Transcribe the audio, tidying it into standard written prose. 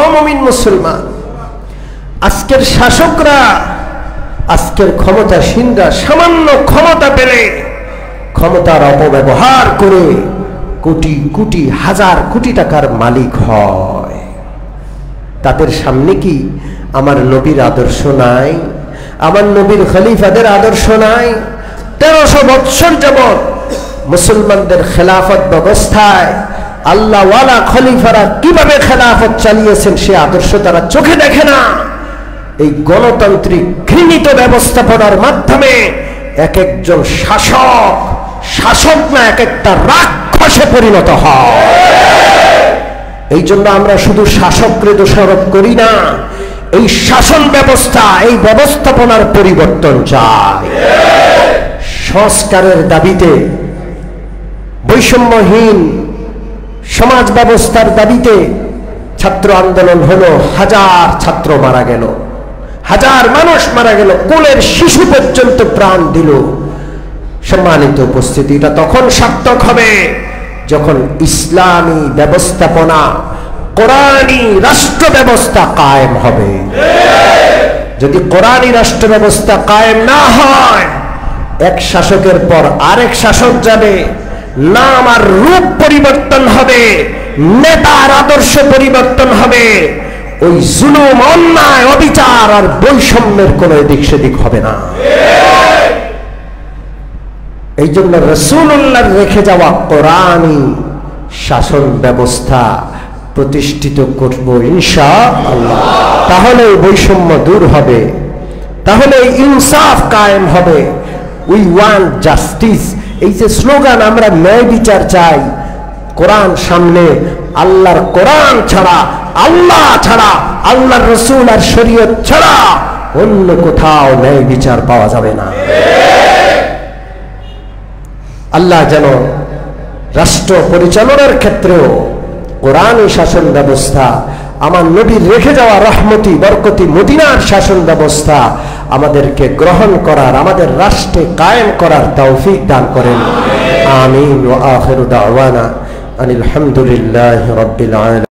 অমুমিন মুসলমান, আজকের শাসকরা, আজকের ক্ষমতাসীনরা সামান্য ক্ষমতা পেলে ক্ষমতার অপব্যবহার করে কোটি কোটি হাজার কোটি টাকার মালিক হয়। তাদের সামনে কি আমার নবীর আদর্শ নাই? আমার নবীর খলিফাদের আদর্শ নাই? 1300 বৎসর যাবৎ মুসলমানদের খেলাফত ব্যবস্থায় আল্লাহওয়ালা খলিফারা কিভাবে খেলাফত চালিয়েছেন সে আদর্শ তারা চোখে দেখে না। এই গণতান্ত্রিক ঘৃণিত ব্যবস্থাপনার মাধ্যমে এক একজন শাসক না এক একটা রাক্ষসে পরিণত হয়। এই জন্য আমরা শুধু শাসককে দোষারোপ করি না, এই শাসন ব্যবস্থা, এই ব্যবস্থাপনার পরিবর্তন চাই। সংস্কারের দাবিতে, বৈষম্যহীন সমাজ ব্যবস্থার দাবিতে ছাত্র আন্দোলন হলো, হাজার ছাত্র মারা গেল, হাজার মানুষ মারা গেল, কোলের শিশু পর্যন্ত প্রাণ দিল। সম্মানিত উপস্থিতি, এটা তখন সার্থক হবে যখন ইসলামী ব্যবস্থাপনা, কোরআনী রাষ্ট্র ব্যবস্থা কায়েম হবে। যদি কোরআনী রাষ্ট্র ব্যবস্থা কায়েম না হয়, এক শাসকের পর আরেক শাসক যাবে, নাম আর রূপ পরিবর্তন হবে, নেতার আদর্শ পরিবর্তন হবে, ওই জুলুম, অন্যায়, অবিচার আর বৈষম্যের কোনো এদিক সেদিক হবে না। এই জন্য রাসূলুল্লাহ রেখে যাওয়া কোরআনী শাসন ব্যবস্থা প্রতিষ্ঠিত করব ইনশাআল্লাহ। তাহলে বৈষম্য দূর হবে, তাহলে ইনসাফ কায়েম হবে। উই ওয়ান্ট জাস্টিস, এই যে স্লোগান, আমরা ন্যায় বিচার চাই। কোরআন সামনে, আল্লাহর কোরআন ছাড়া, আল্লাহ ছাড়া, আল্লাহর রাসূল আর শরীয়ত ছাড়া অন্য কোথাও ন্যায় বিচার পাওয়া যাবে না। আল্লাহ যেন রাষ্ট্র পরিচালনার ক্ষেত্রেও কোরআনী শাসন ব্যবস্থা, আমার নবীর রেখে যাওয়া রহমতি বরকতি মদিনার শাসন ব্যবস্থা আমাদেরকে গ্রহণ করার, আমাদের রাষ্ট্রে কায়েম করার তৌফিক দান করেন। আমিন। ওয়া আখিরু দাওয়ানা আনিল হামদুলিল্লাহি রাব্বিল আলামিন।